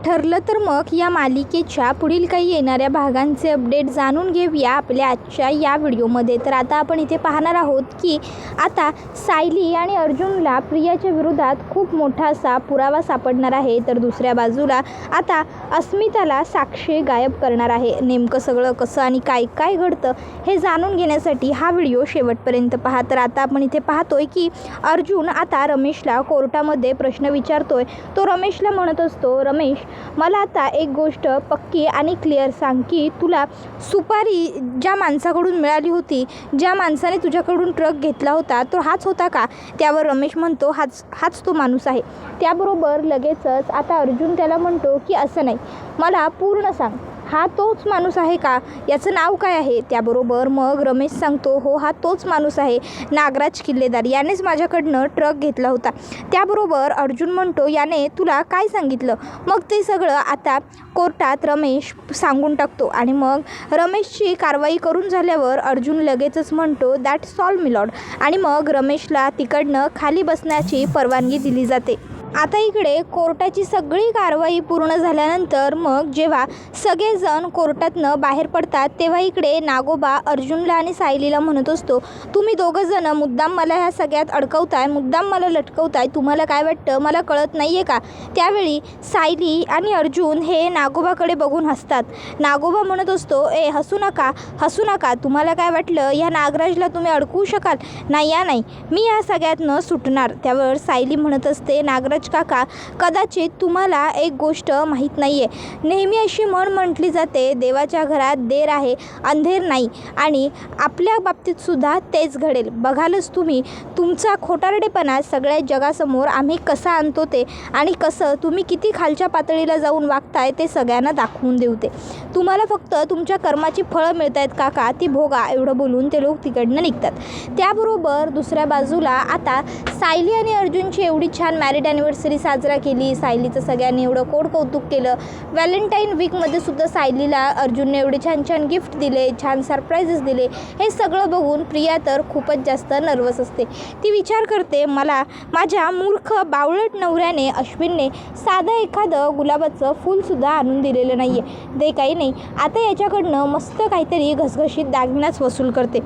ठरलं तर मग या मालिकेच्या पुढील काही येणाऱ्या भागांचे अपडेट जाणून घेऊया आपल्या आजच्या या व्हिडिओमध्ये। तर आता आपण इथे पाहणार आहोत की आता सायली आणि अर्जुनला प्रियाच्या विरोधात खूप मोठा असा पुरावा सापडणार आहे। तर दुसऱ्या बाजूला आता अस्मिताला साक्षी गायब करणार आहे। नेमकं सगळं कसं आणि काय काय घडतं हे जाणून घेण्यासाठी हा व्हिडिओ शेवटपर्यंत पहा। तर आता आपण इथे पाहतोय की अर्जुन आता रमेशला कोर्टामध्ये प्रश्न विचारतोय। तो रमेशला म्हणत असतो, रमेश मला आता एक गोष्ट पक्की आणि क्लिअर सांग की तुला सुपारी ज्या माणसाकडून मिळाली होती, ज्या माणसाने तुझ्याकडून ट्रक घेतला होता, तो हाच होता का? त्यावर रमेश म्हणतो हाच तो माणूस आहे। त्याबरोबर लगेचच आता अर्जुन त्याला म्हणतो की असं नाही, मला पूर्ण सांग, हा तोच माणूस आहे का? याचं नाव काय आहे? त्याबरोबर मग रमेश सांगतो, हो हा तोच माणूस आहे, नागराज किल्लेदार, यानेच माझ्याकडनं ट्रक घेतला होता। त्याबरोबर अर्जुन म्हणतो, याने तुला काय सांगितलं? मग ते सगळं आता कोर्टात रमेश सांगून टाकतो आणि मग रमेशची कारवाई करून झाल्यावर अर्जुन लगेचच म्हणतो, दॅट्स ऑल मिलॉर्ड, आणि मग रमेशला तिकडनं खाली बसण्याची परवानगी दिली जाते। आता इकडे कोर्टाची सगळी कारवाई पूर्ण झाल्यानंतर मग जेव्हा सगळेजण कोर्टातनं बाहेर पडतात तेव्हा इकडे नागोबा अर्जुनला आणि सायलीला म्हणत असतो, तुम्ही दोघंजण मुद्दाम मला ह्या सगळ्यात अडकवताय, मुद्दाम मला लटकवताय, तुम्हाला काय वाटतं मला कळत नाही आहे का? त्यावेळी सायली आणि अर्जुन हे नागोबाकडे बघून हसतात। नागोबा म्हणत असतो, हसू नका, हसू नका, तुम्हाला काय वाटलं ह्या नागराजला तुम्ही अडकवू शकाल? नाही या नाही, मी या सगळ्यातनं सुटणार। त्यावर सायली म्हणत असते, नागराज काका, कदाचित तुम्हाला एक गोष्ट माहीत नाही आहे, नेहमी अशी म्हण म्हटली जाते, देवाच्या घरात देर आहे अंधेर नाही, आणि आपल्या बाबतीत सुद्धा तेच घडेल। बघालच तुम्ही तुमचा खोटारडेपणा सगळ्या जगासमोर आम्ही कसा आणतो ते, आणि कसं तुम्ही किती खालच्या पातळीला जाऊन वागताय ते सगळ्यांना दाखवून देवते। तुम्हाला फक्त तुमच्या कर्माची फळं मिळत आहेत काका, ती भोगा, एवढं बोलून ते लोक तिकडनं निघतात। त्याबरोबर दुसऱ्या बाजूला आता सायली आणि अर्जुनची एवढी छान मॅरिड ॲनिव्हर्सरी साजरा केली, सायलीचं सगळ्यांनी एवढं कौतुक केलं। व्हॅलेंटाईन वीकमध्ये सुद्धा सायलीला अर्जुनने एवढे छान छान गिफ्ट दिले, छान सरप्राईजेस दिले। हे सगळं बघून प्रिया तर खूपच जास्त नर्वस असते। ती विचार करते, मला माझ्या मूर्ख बावळट नवऱ्याने अश्विनने साधं एखादं गुलाबाचं फूलसुद्धा आणून दिलेलं नाही आहे, ते काही नाही, आता याच्याकडनं मस्त काहीतरी घसघशीत दागिनाच वसूल करते।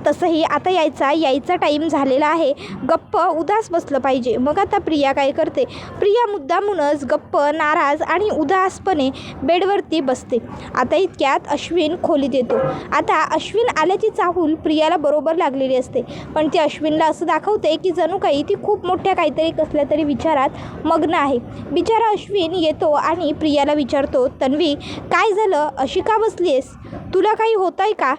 तसंही आता यायचा टाईम झालेला आहे, गप्प उदास बसलं पाहिजे। मग आता प्रिया काय करते? प्रिया मुद्दामूनच गप्प, नाराज आणि उदासपणे बेडवरती बसते। आता इतक्यात अश्विन खोलीत येतो। आता अश्विन आल्याची चाहूल प्रियाला बरोबर लागलेली असते, पण ती अश्विनला असं दाखवते की जणू काही ती खूप मोठ्या काहीतरी कसल्या तरी विचारात मग्न आहे। बिचारा अश्विन येतो आणि प्रियाला विचारतो, तन्वी काय झालं, अशी का बसली आहेस? तुला काही होत आहे का?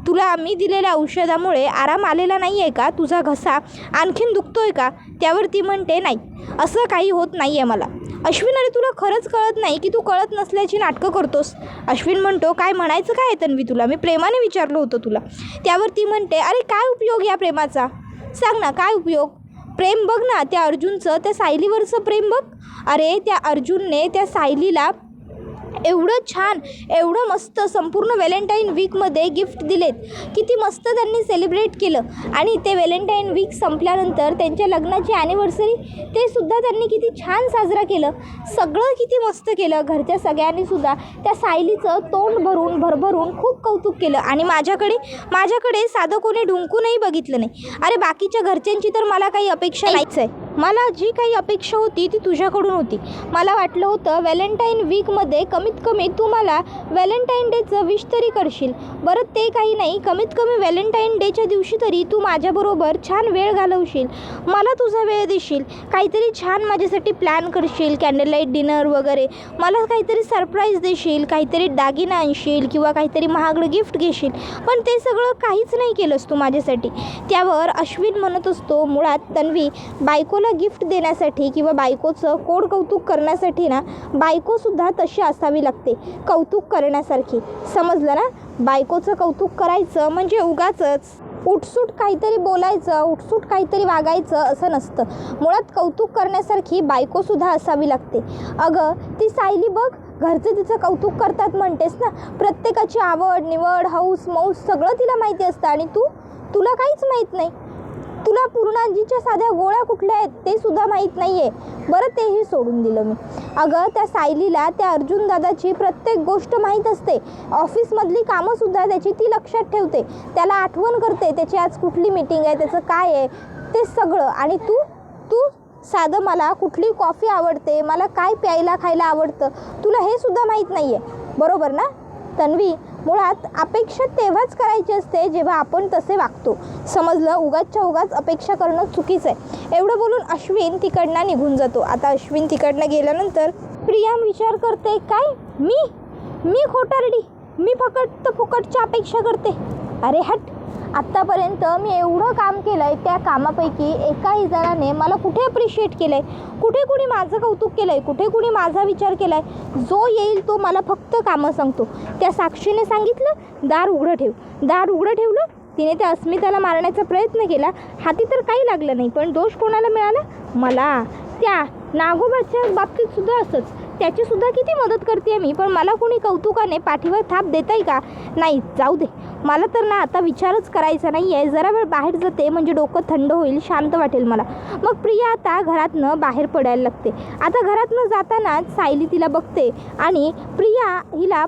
तुला मी दिलेल्या औषधामुळे आराम आलेला नाही आहे का? तुझा घसा आणखीन दुखतोय का? त्यावर ती म्हणते, नाही असं काही होत नाही आहे मला। अश्विन, अरे तुला खरंच कळत नाही की तू कळत नसल्याची नाटकं करतोस? अश्विन म्हणतो, काय म्हणायचं काय आहे तन्वी तुला? मी प्रेमाने विचारलं होतं तुला। त्यावर ती म्हणते, अरे काय उपयोग या प्रेमाचा? सांग ना काय उपयोग? प्रेम बघ ना त्या अर्जुनचं, त्या सायलीवरचं प्रेम बघ। अरे त्या अर्जुनने त्या सायलीला एवढं छान, एवढं मस्त संपूर्ण व्हॅलेंटाईन वीकमध्ये गिफ्ट दिलेत, किती मस्त त्यांनी सेलिब्रेट केलं, आणि ते व्हॅलेंटाईन वीक संपल्यानंतर त्यांच्या लग्नाची ॲनिव्हर्सरी ते सुद्धा त्यांनी किती छान साजरा केलं, सगळं किती मस्त केलं। घरच्या सगळ्यांनीसुद्धा त्या सायलीचं तोंड भरभरून खूप कौतुक केलं, आणि माझ्याकडे साधं कोणी ढुंकूनही बघितलं नाही। अरे बाकीच्या घरच्यांची तर मला काही अपेक्षा नाहीच आहे, मला जी काही अपेक्षा होती ती तुझ्याकडून होती। मला वाटलं होतं व्हॅलेंटाईन वीकमध्ये कमीत कमी तू मला व्हॅलेंटाईन डेचं विश तरी करशील, बरं ते काही नाही, कमीत कमी व्हॅलेंटाईन डेच्या दिवशी तरी तू माझ्याबरोबर छान वेळ घालवशील, मला तुझा वेळ देशील, काहीतरी छान माझ्यासाठी प्लॅन करशील, कॅन्डल लाईट डिनर वगैरे, मला काहीतरी सरप्राईज देशील, काहीतरी दागिना आणशील किंवा काहीतरी महागडं गिफ्ट घेशील, पण ते सगळं काहीच नाही केलंस तू माझ्यासाठी। त्यावर अश्विन म्हणत असतो, मुळात तन्वी बायकोला गिफ्ट देण्यासाठी किंवा बायकोचं कौतुक करण्यासाठी ना, बायकोसुद्धा तशी असावी लागते, कौतुक करण्यासारखी, समजलं ना? बायकोचं कौतुक करायचं म्हणजे उगाचच उठसूट काहीतरी बोलायचं, उठसूट काहीतरी वागायचं असं नसतं। मुळात कौतुक करण्यासारखी बायकोसुद्धा असावी लागते। अगं ती सायली बघ, घरचं तिचं कौतुक करतात म्हणतेस ना, प्रत्येकाची आवड निवड, हौस मौस सगळं तिला माहिती असतं, आणि तुला काहीच माहीत नाही। तुला पूर्णाजीच्या साध्या गोळ्या कुठल्या आहेत ते सुद्धा माहीत नाही आहे. बरं तेही सोडून दिलं मी. अगं त्या सायलीला त्या अर्जुन दादाची प्रत्येक गोष्ट माहीत असते. ऑफिसमधली कामंसुद्धा त्याची ती लक्षात ठेवते. त्याला आठवण करते त्याची आज कुठली मीटिंग आहे, त्याचं काय आहे ते सगळं. आणि तू साधं मला कुठली कॉफी आवडते, मला काय प्यायला खायला आवडतं, तुला हे सुद्धा माहीत नाही आहे. बरोबर ना तन्वी? मुळात अपेक्षा तेव्हाच करायची असते जेव्हा आपण तसे वागतो. समजलं? उगाचच्या उगाच अपेक्षा करणं चुकीचं आहे. एवढं बोलून अश्विन तिकडनं निघून जातो. आता अश्विन तिकडनं गेल्यानंतर प्रिया विचार करते, काय मी खोटारडी, मी फक्त फुकटची अपेक्षा करते. अरे हट, आत्तापर्यंत मी एवढं काम केलं आहे, त्या कामापैकी एकाही जणाने मला कुठे अप्रिशिएट केलं आहे, कुठे कुणी माझं कौतुक केलं आहे, कुठे कुणी माझा विचार केला आहे. जो येईल तो मला फक्त कामं सांगतो. त्या साक्षीने सांगितलं दार उघडं ठेव, दार उघडं ठेवलं. तिने त्या अस्मिताला मारण्याचा प्रयत्न केला, हाती तर काही लागलं नाही, पण दोष कोणाला मिळाला? मला. त्या नागोबाच्या बाबतीतसुद्धा असंच, त्याचीसुद्धा किती मदत करते मी, पण मला कोणी कौतुकाने पाठीवर थाप देताय का? नाही, जाऊ दे. मला तर ना आता विचारच करायचा नाही आहे. जरा वेळ बाहेर जाते म्हणजे डोकं थंड होईल, शांत वाटेल मला. मग प्रिया आता घरातनं बाहेर पडायला लागते. आता घरातनं जातानाच सायली तिला बघते आणि प्रिया हिला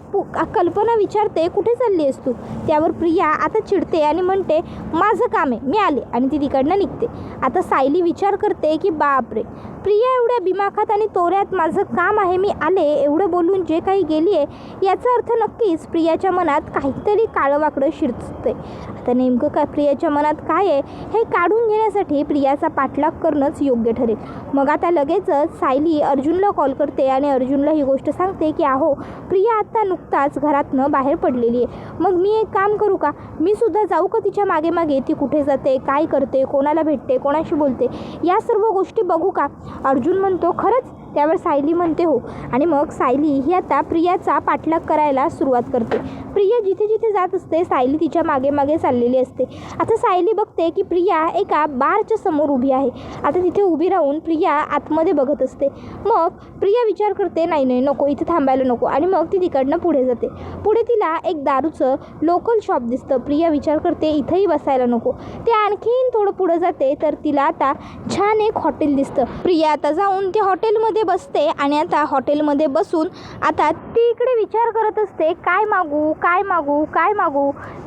कल्पना विचारते, कुठे चालली आहेस तू? त्यावर प्रिया आता चिडते आणि म्हणते, माझं काम आहे, मी आले, आणि ती तिकडनं निघते. आता सायली विचार करते की बापरे, प्रिया एवढ्या बिमाखात आणि तोऱ्यात माझं काम आहे, मी आले एवढं बोलून जे काही गेली आहे याचा अर्थ नक्कीच प्रियाच्या मनात काहीतरी काळंवाकडं शिरते. आता नेमकं काय प्रियाच्या मनात काय आहे हे काढून घेण्यासाठी प्रियाचा पाठलाग करणंच योग्य ठरेल. मग आता लगेचच सायली अर्जुनला कॉल करते आणि अर्जुनला ही गोष्ट सांगते की अहो, प्रिया आत्ता नुकताच घरातनं बाहेर पडलेली आहे. मग मी एक काम करू का, मी सुद्धा जाऊ का तिच्या मागे मागे? ती कुठे जाते, काय करते, कोणाला भेटते, कोणाशी बोलते, या सर्व गोष्टी बघू का? अर्जुन म्हणतो, खरंच? त्यावर सायली म्हणते हो. आणि मग सायली ही आता प्रियाचा पाठलाग करायला सुरुवात करते. प्रिया जिथे जिथे जात असते सायली तिच्या मागे मागे चाललेली असते. आता सायली बघते की प्रिया एका बारच्या समोर उभी आहे. आता तिथे उभी राहून प्रिया आतमध्ये बघत असते. मग प्रिया विचार करते, नाही नको, इथे थांबायला नको, आणि मग ती तिकडनं पुढे जाते. पुढे तिला एक दारूचं लोकल शॉप दिसतं. प्रिया विचार करते, इथंही बसायला नको. ते आणखीन थोडं पुढे जाते तर तिला आता छान एक हॉटेल दिसतं. प्रिया आता जाऊन त्या हॉटेलमध्ये बसते आणि आता हॉटेलमध्ये बसून आता ती इकडे विचार करत असते, काय मागू.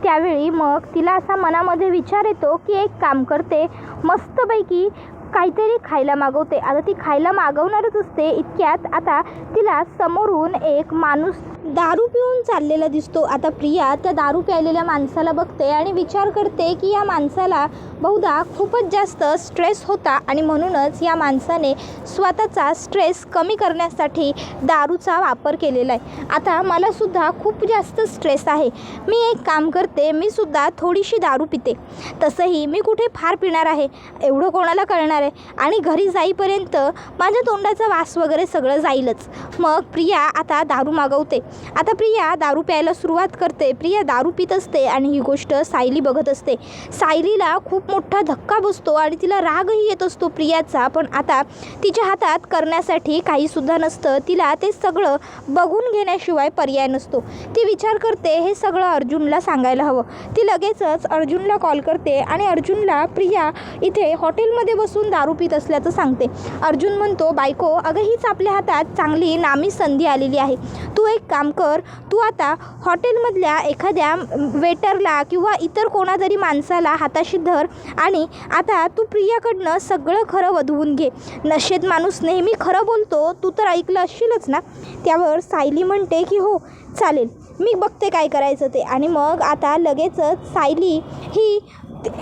त्यावेळी मग तिला असा मनामध्ये विचार येतो की एक काम करते, मस्तपैकी काहीतरी खायला मागवते. आता ती खायला मागवणारच असते, इतक्यात आता तिला समोरून एक माणूस दारू पिऊन चाललेला दिसतो. आता प्रिया त्या दारू प्यायलेल्या माणसाला बघते आणि विचार करते की या माणसाला बहुधा खूपच जास्त स्ट्रेस होता आणि म्हणूनच या माणसाने स्वतःचा स्ट्रेस कमी करण्यासाठी दारूचा वापर केलेला आहे. आता मलासुद्धा खूप जास्त स्ट्रेस आहे, मी एक काम करते, मी सुद्धा थोडीशी दारू पिते. तसंही मी कुठे फार पिणार आहे, एवढं कोणाला कळणार आहे, आणि घरी जाईपर्यंत माझ्या तोंडाचा वास वगैरे सगळं जाईलच. मग प्रिया आता दारू मागवते. आता प्रिया दारू प्यायला सुरुवात करते. प्रिया दारू पित असते आणि ही गोष्ट सायली बघत असते. सायलीला खूप मोठा धक्का बसतो आणि तिला रागही येत असतो प्रियाचा, पण आता तिच्या हातात करण्यासाठी काहीसुद्धा नसतं. तिला ते सगळं बघून घेण्याशिवाय पर्याय नसतो. ती विचार करते, हे सगळं अर्जुनला सांगायला हवं. ती लगेचच अर्जुनला कॉल करते आणि अर्जुनला प्रिया इथे हॉटेलमध्ये बसून दारू पित असल्याचं सांगते. अर्जुन म्हणतो, बायको, अगं हीच आपल्या हातात चांगली नामी संधी आलेली आहे. तू एक काम कर, तू आता हॉटेलमधल्या एखाद्या वेटरला किंवा इतर कोणातरी माणसाला हाताशी धर आणि आता तू प्रियाकडनं सगळं खरं वधवून घे. नशेत माणूस नेहमी खरं बोलतो, तू तर ऐकलं असशीलच ना? त्यावर सायली म्हणते की हो चालेल, मी बघते काय करायचं ते. आणि मग आता लगेचच सायली ही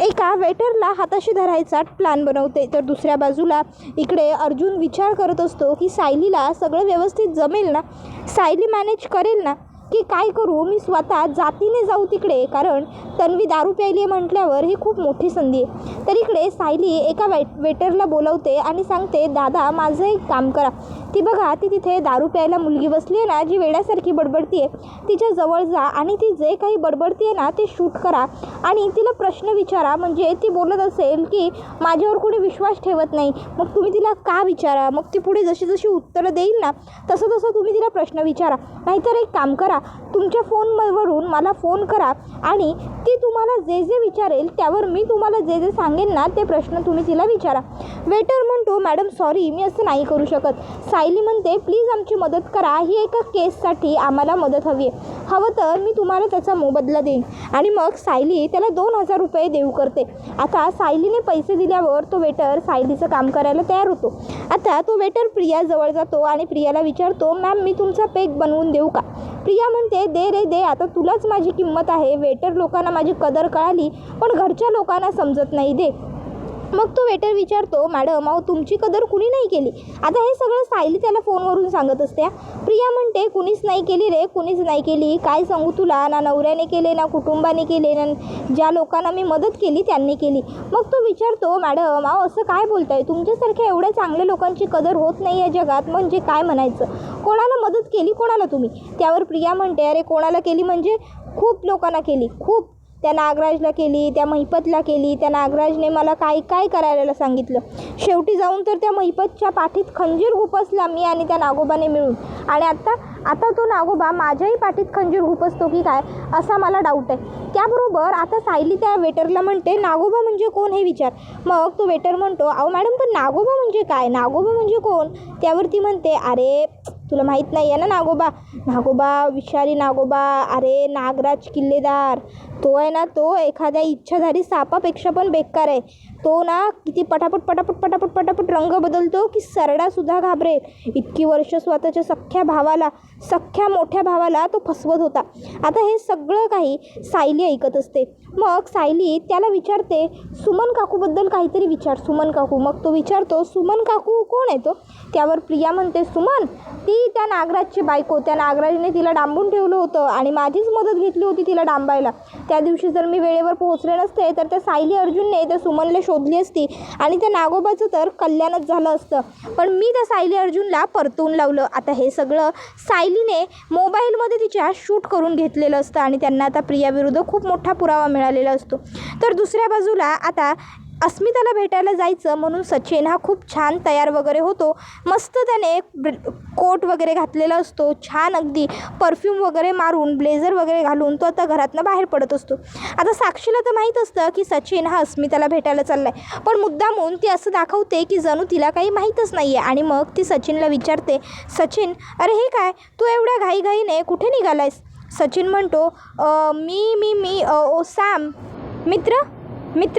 एका वेटरला हाताशी धरायचा प्लॅन बनवते. तर दुसऱ्या बाजूला इकडे अर्जुन विचार करत असतो की सायलीला सगळं व्यवस्थित जमेल ना, सायली मॅनेज करेल ना, की काय करू, मी स्वतः जातीने जाऊ तिकडे, कारण तन्वी दारू प्यायली म्हटल्यावर ही खूप मोठी संधी आहे. तर इकडे सायली एका वेटरला बोलवते आणि सांगते, दादा माझं एक काम करा, ती बघा, ती तिथे दारू प्यायला मुलगी बसली आहे ना, जी वेड्यासारखी बडबडती आहे, तिच्या जवळ जा आणि ती जे काही बडबडती आहे ना ते शूट करा आणि तिला प्रश्न विचारा. म्हणजे ती बोलत असेल की माझ्यावर कोणी विश्वास ठेवत नाही, मग तुम्ही तिला का विचारा. मग ती पुढे जशी जशी उत्तरं देईल ना तसं तसं तुम्ही तिला प्रश्न विचारा. नाहीतर एक काम करा, तुमच्या फोनवरून मला फोन करा आणि ती तुम्हाला जे जे विचारेल त्यावर मी तुम्हाला जे जे सांगेन ना ते प्रश्न तुम्ही तिला विचारा. वेटर म्हणतो, मॅडम सॉरी, मी असं नाही करू शकत. सायली म्हणते, प्लीज आमची मदत करा, ही एका केससाठी आम्हाला मदत हवी आहे, हवं तर मी तुम्हाला त्याचा मोबदला देईन. आणि मग सायली त्याला 2,000 रुपये देऊ करते. आता सायलीने पैसे दिल्यावर तो वेटर सायलीचं काम करायला तयार होतो. आता तो वेटर प्रियाजवळ जातो आणि प्रियाला विचारतो, मॅम मी तुमचा पेक बनवून देऊ का. प्रिया म्हणते, दे रे दे, आता तुलाच माझी किंमत आहे. वेटर लोकांना माझी कदर कळाली पण घरच्या लोकांना समजत नाही, दे. मग तो वेटर विचारतो, मॅडम अहो तुमची कदर कुणी नाही केली. आता हे सगळं सायली त्याला फोनवरून सांगत असते. प्रिया म्हणते, कुणीच नाही केली रे, कुणीच नाही केली. काय सांगू तुला, ना नवऱ्याने केले ना कुटुंबाने केले, ना ज्या लोकांना मी मदत केली त्यांनी केली. मग तो विचारतो, मॅडम अहो असं काय बोलताय, तुमच्यासारख्या एवढ्या चांगल्या लोकांची कदर होत नाही या जगात, म्हणजे काय म्हणायचं. कोणाला मदत केली, कोणाला तुम्ही. त्यावर प्रिया म्हणते, अरे कोणाला केली म्हणजे खूप लोकांना केली, खूप. त्या नागराजला केली, त्या महिपतला केली. त्या नागराजने मला काय काय करायला सांगितलं. शेवटी जाऊन तर त्या महिपतच्या पाठीत खंजीर खुपसला मी आणि त्या नागोबाने मिळून. आणि आता तो नागोबा माझ्याही पाठीत खंजीर खुपसतो की काय असा मला डाऊट आहे. त्याबरोबर आता सायली त्या वेटरला म्हणते, नागोबा म्हणजे कोण हे विचार. मग तो वेटर म्हणतो, अहो मॅडम पण नागोबा म्हणजे काय, नागोबा म्हणजे कोण. त्यावरती म्हणते, अरे तुला माहीत नाही आहे ना नागोबा विषारी नागोबा, अरे नागराज किल्लेदार, तो आहे ना, तो एखाद्या इच्छाधारी सापापेक्षा पण बेकार आहे. तो ना किती पटापट रंग बदलतो की सरडासुद्धा घाबरेल. इतकी वर्ष स्वतःच्या सख्ख्या मोठ्या भावाला तो फसवत होता. आता हे सगळं काही सायली ऐकत असते. मग सायली त्याला विचारते, सुमन काकूबद्दल काहीतरी विचार, सुमन काकू. मग तो विचारतो, सुमन काकू कोण आहे तो. त्यावर प्रिया म्हणते, सुमन ती त्या नागराजची बायको. त्या नागराजने तिला डांबून ठेवलं होतं आणि माझीच मदत घेतली होती तिला डांबायला. त्या दिवशी जर मी वेळेवर पोहोचले नसते तर त्या सायली अर्जुनने त्या सुमनला शोधली असती आणि त्या नागोबाचं तर कल्याणच झालं असतं. पण मी त्या सायली अर्जुनला परतवून लावलं. आता हे सगळं सायलीने मोबाईलमध्ये तिच्या शूट करून घेतलेलं असतं आणि त्यांना आता प्रियाविरुद्ध खूप मोठा पुरावा मिळालेला असतो. तर दुसऱ्या बाजूला आता अस्मिताला भेटायला जायचं म्हणून सचिन हा खूप छान तयार वगैरे होतो. मस्त त्याने कोट वगैरे घातलेला असतो, छान अगदी परफ्यूम वगैरे मारून, ब्लेझर वगैरे घालून तो आता घरातनं बाहेर पडत असतो. आता साक्षीला तर माहीत असतं की सचिन हा अस्मिताला भेटायला चालला आहे, पण मुद्दामून ती असं दाखवते की जणू तिला काही माहीतच नाही आहे. आणि मग ती सचिनला विचारते, सचिन अरे हे काय, तू एवढ्या घाईघाईने कुठे निघालायस. सचिन म्हणतो, मी ओ सॅम,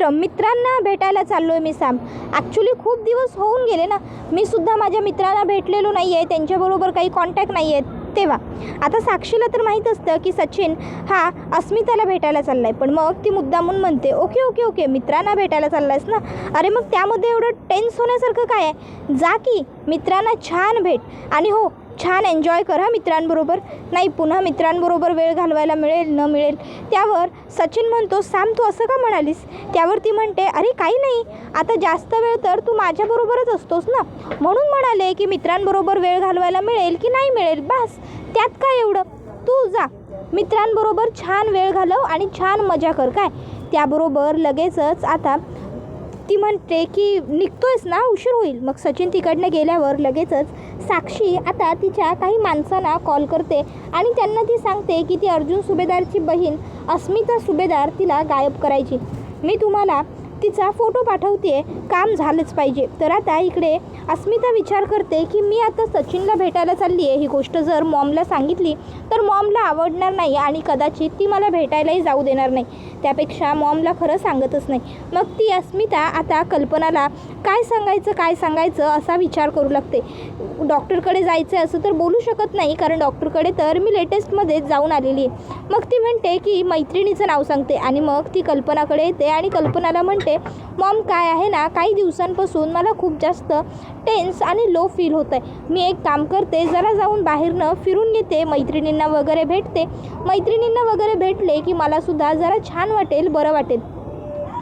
मित्रांना भेटायला चाललो आहे मी सॅम. ॲक्च्युली खूप दिवस होऊन गेले ना, मी सुद्धा माझ्या मित्रांना भेटलेलो नाही आहे, त्यांच्याबरोबर काही कॉन्टॅक्ट नाही आहे. तेव्हा आता साक्षीला तर माहीत असतं की सचिन हा अस्मिताला भेटायला चालला आहे, पण मग ती मुद्दामून म्हणते, ओके मित्रांना भेटायला चालला आहेस ना, अरे मग त्यामध्ये एवढं टेन्स होण्यासारखं काय आहे. जा की मित्रांना छान भेट आणि हो छान एन्जॉय कर हा मित्रांबरोबर. नाही पुन्हा मित्रांबरोबर वेळ घालवायला मिळेल न मिळेल. त्यावर सचिन म्हणतो, सॅम तू असं का म्हणालीस. त्यावर ती म्हणते, अरे काही नाही, आता जास्त वेळ तर तू माझ्याबरोबरच असतोस ना, म्हणून म्हणाले की मित्रांबरोबर वेळ घालवायला मिळेल की नाही मिळेल, बस त्यात काय एवढं. तू जा मित्रांबरोबर छान वेळ घालव आणि छान मजा कर काय. त्याबरोबर लगेचच आता ती म्हणते की निघतोयस ना, उशीर होईल. मग सचिन तिकडनं गेल्यावर लगेचच साक्षी आता तिच्या काही माणसांना कॉल करते आणि त्यांना ती सांगते की ती अर्जुन सुभेदारची बहीण अस्मिता सुभेदार तिला गायब करायची. मी तुम्हाला तिचा फोटो पाठवते, काम झालंच पाहिजे. तर आता इकडे अस्मिता विचार करते की मी आता सचिनला भेटायला चालली आहे, ही गोष्ट जर मॉमला सांगितली तर मॉमला आवडणार नाही आणि कदाचित ती मला भेटायलाही जाऊ देणार नाही. त्यापेक्षा मॉमला खरं सांगतच नाही. मग ती अस्मिता आता कल्पनाला काय सांगायचं असा विचार करू लागते. डॉक्टरकडे जायचं असं तर बोलू शकत नाही, कारण डॉक्टरकडे तर मी लेटेस्टमध्ये जाऊन आलेली आहे. मग ती म्हणते की मैत्रिणीचं नाव सांगते आणि मग ती कल्पनाकडे येते आणि कल्पनाला म्हणते, मॉम काय आहे ना, काही दिवसांपासून मला खूप जास्त टेन्स आणि लो फील होत आहे. मी एक काम करते, जरा जाऊन बाहेरनं फिरून येते, मैत्रिणींना वगैरे भेटले की मलासुद्धा जरा छान वाटेल, बरं वाटेल.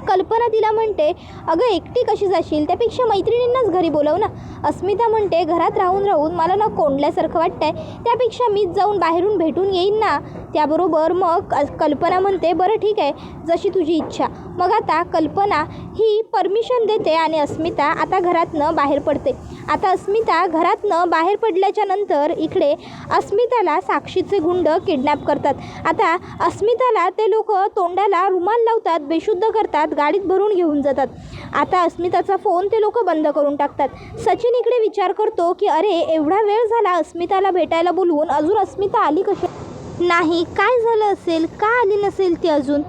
कल्पना तिला म्हणते, अगं एकटी कशी जाशील, त्यापेक्षा मैत्रिणींनाच घरी बोलव ना. अस्मिता म्हणते, घरात राहून राहून मला ना कोंडल्यासारखं वाटतंय, त्यापेक्षा मीच जाऊन बाहेरून भेटून येईन ना. त्याबरोबर मग कल्पना म्हणते, बरं ठीक आहे, जशी तुझी इच्छा. मग आता कल्पना ही परमिशन देते आणि अस्मिता आता घरातनं बाहेर पडते. आता अस्मिता घरातनं बाहेर पडल्याच्या नंतर इकडे अस्मिताला साक्षीचे गुंड किडनॅप करतात. आता अस्मिताला ते लोक तोंडाला रुमाल लावतात, बेशुद्ध करतात, गाडीत भरून घेऊन जातात. आता अस्मिताचा फोन ते लोक बंद करून टाकतात. सचिन इकडे विचार करतो की अरे एवढा वेळ झाला अस्मिताला भेटायला बोलवून, अजून अस्मिता आली कशी नाही, काय झालं असेल, का आली नसेल ती अजून.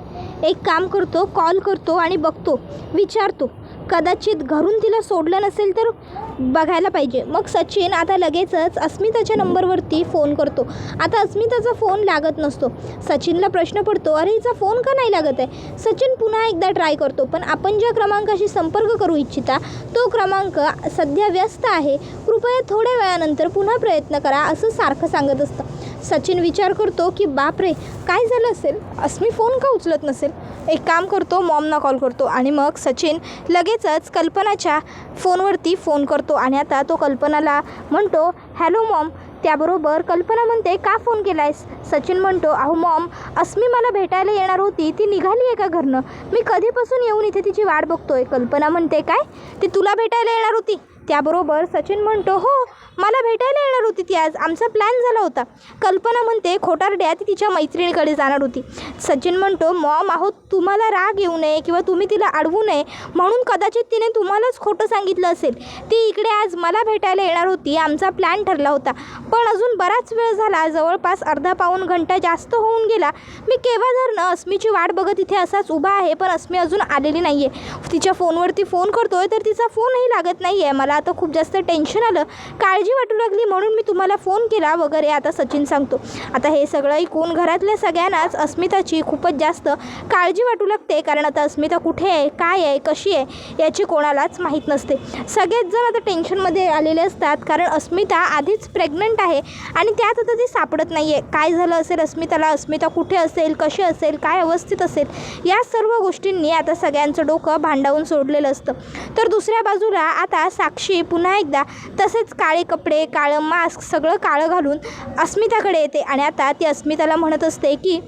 एक काम करतो, कॉल करतो आणि बघतो, विचारतो, कदाचित घरून तिला सोडलं नसेल तर बघायला पाहिजे. मग सचिन आता लगेचच अस्मिताच्या नंबरवरती फोन करतो. आता अस्मिताचा फोन लागत नसतो. सचिनला प्रश्न पडतो, अरे हिचा फोन का नाही लागत आहे. सचिन पुन्हा एकदा ट्राय करतो, पण आपण ज्या क्रमांकाशी संपर्क करू इच्छिता तो क्रमांक सध्या व्यस्त आहे, कृपया थोड्या वेळानंतर पुन्हा प्रयत्न करा, असं सारखं सांगत असतं. सचिन विचार करतो की बापरे काय झालं असेल, अस्मी फोन का उचलत नसेल. एक काम करतो, मॉमना कॉल करतो आणि मग सचिन लगेचच कल्पनाच्या फोनवरती फोन करतो आणि आता तो कल्पनाला म्हणतो, हॅलो मॉम. त्याबरोबर कल्पना म्हणते, का फोन केला आहेस. सचिन म्हणतो, अहो मॉम, अस्मी मला भेटायला येणार होती, ती निघाली आहे का घरनं, मी कधीपासून येऊन इथे तिची वाट बघतोय. कल्पना म्हणते, काय ती तुला भेटायला येणार होती. त्याबरोबर सचिन म्हणतो, हो मला भेटायला येणार होती ती आज, आमचा प्लॅन झाला होता. कल्पना म्हणते, खोटारड्या, ती तिच्या मैत्रिणीकडे जाणार होती. सचिन म्हणतो, मॉम अहो तुम्हाला राग येऊ नये किंवा तुम्ही तिला अडवू नये म्हणून कदाचित तिने तुम्हालाच खोटं सांगितलं असेल. ती इकडे आज मला भेटायला येणार होती, आमचा प्लॅन ठरला होता, पण अजून बराच वेळ झाला, जवळपास अर्धा पाऊण घंटा जास्त होऊन गेला. मी केव्हा धरणं अस्मीची वाट बघत इथे असाच उभा आहे, पण अस्मी अजून आलेली नाही आहे. तिच्या फोनवरती फोन करतोय तर तिचा फोनही लागत नाही आहे. मला आता खूप जास्त टेन्शन आलं, काळजी वाटू लागली, म्हणून मी तुम्हाला फोन केला वगैरे आता सचिन सांगतो. आता हे सगळं ऐकून घरातल्या सगळ्यांनाच अस्मिताची खूपच जास्त काळजी वाटू लागते, कारण आता अस्मिता कुठे आहे, काय आहे, कशी आहे याची कोणालाच माहीत नसते. सगळेच जण आता टेन्शनमध्ये आलेले असतात, कारण अस्मिता आधीच प्रेग्नंट आहे आणि त्यात आता ती सापडत नाही आहे. काय झालं असेल अस्मिताला, अस्मिता कुठे असेल, कशी असेल, काय अवस्थित असेल, या सर्व गोष्टींनी आता सगळ्यांचं डोकं भांडावून सोडलेलं असतं. तर दुसऱ्या बाजूला आता साक्षी पुन्हा एकदा तसेच काळे कपडे, काळं मास्क, सगळं काळं घालून अस्मिताकडे येते आणि आता ती अस्मिताला म्हणत असते की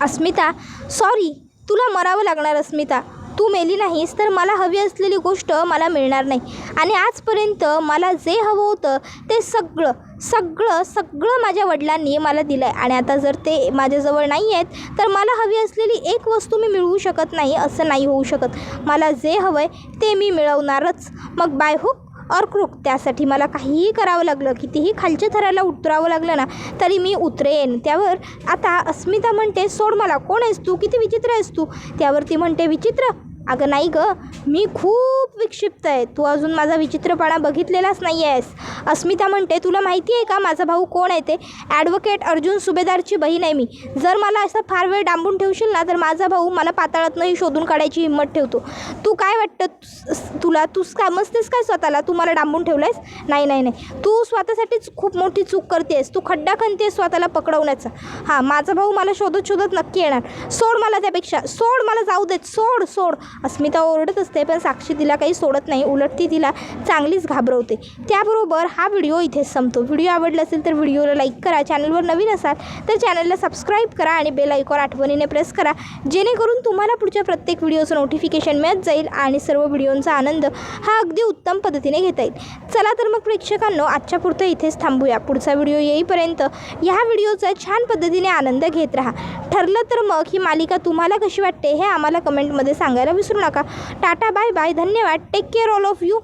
अस्मिता सॉरी, तुला मरावं लागणार अस्मिता, तू मेली नाहीस तर मला हवी असलेली गोष्ट मला मिळणार नाही आणि आजपर्यंत मला जे हवं होतं ते सगळं सगळं सगळं माझ्या वडिलांनी मला दिलं आहे आणि आता जर ते माझ्याजवळ नाही आहेत तर मला हवी असलेली एक वस्तू मी मिळवू शकत नाही, असं नाही होऊ शकत. मला जे हवं आहे ते मी मिळवणारच, मग बाय हुक और क्रूक. त्यासाठी मला काहीही करावं लागलं, कितीही खालच्या थराला उतरावं लागलं ना तरी मी उतरेन. त्यावर आता अस्मिता म्हणते, सोड मला, कोण आहेस तू, किती विचित्र आहेस तू. त्यावर ती म्हणते, विचित्र, अगं नाही गं, मी खूप विक्षिप्त आहे, तू अजून माझा विचित्रपणा बघितलेलाच नाही आहेस. अस्मिता म्हणते, तुला माहिती आहे का माझा भाऊ कोण आहे ते, ॲडव्होकेट अर्जुन सुभेदारची बहीण आहे मी. जर मला असं फार वेळ डांबून ठेवशील ना तर माझा भाऊ मला पाताळातनंही शोधून काढायची हिंमत ठेवतो. तू काय वाटतं तुला, तूच काय मस्तेस काय स्वतःला, तू मला डांबून ठेवलं आहेस. नाही नाही नाही, तू स्वतःसाठीच खूप मोठी चूक करतेस, तू खड्डा खणतेस स्वतःला पकडवण्याचा. हां, माझा भाऊ मला शोधत शोधत नक्की येणार, सोड मला, त्यापेक्षा सोड मला, जाऊ देत, सोड सोड. अस्मिता ओरडत असते पण साक्षी तिला काही सोडत नाही, उलट ती तिला चांगलीच घाबरवते. त्याबरोबर हा व्हिडिओ इथेच संपतो. व्हिडिओ आवडला असेल तर व्हिडिओला लाईक करा, चॅनलवर नवीन असाल तर चॅनलला सबस्क्राईब करा आणि बेल आयकॉन आठवणीने प्रेस करा, जेणेकरून तुम्हाला पुढच्या प्रत्येक व्हिडिओचं नोटिफिकेशन मिळत जाईल आणि सर्व व्हिडिओंचा आनंद हा अगदी उत्तम पद्धतीने घेता येईल. चला तर मग प्रेक्षकांनो, आजच्या पुरतं इथेच थांबूया. पुढचा व्हिडिओ येईपर्यंत ह्या व्हिडिओचा छान पद्धतीने आनंद घेत राहा. ठरलं तर मग ही मालिका तुम्हाला कशी वाटते हे आम्हाला कमेंटमध्ये सांगायला विसरू नका. टाटा, बाय बाय, धन्यवाद, take care all of you.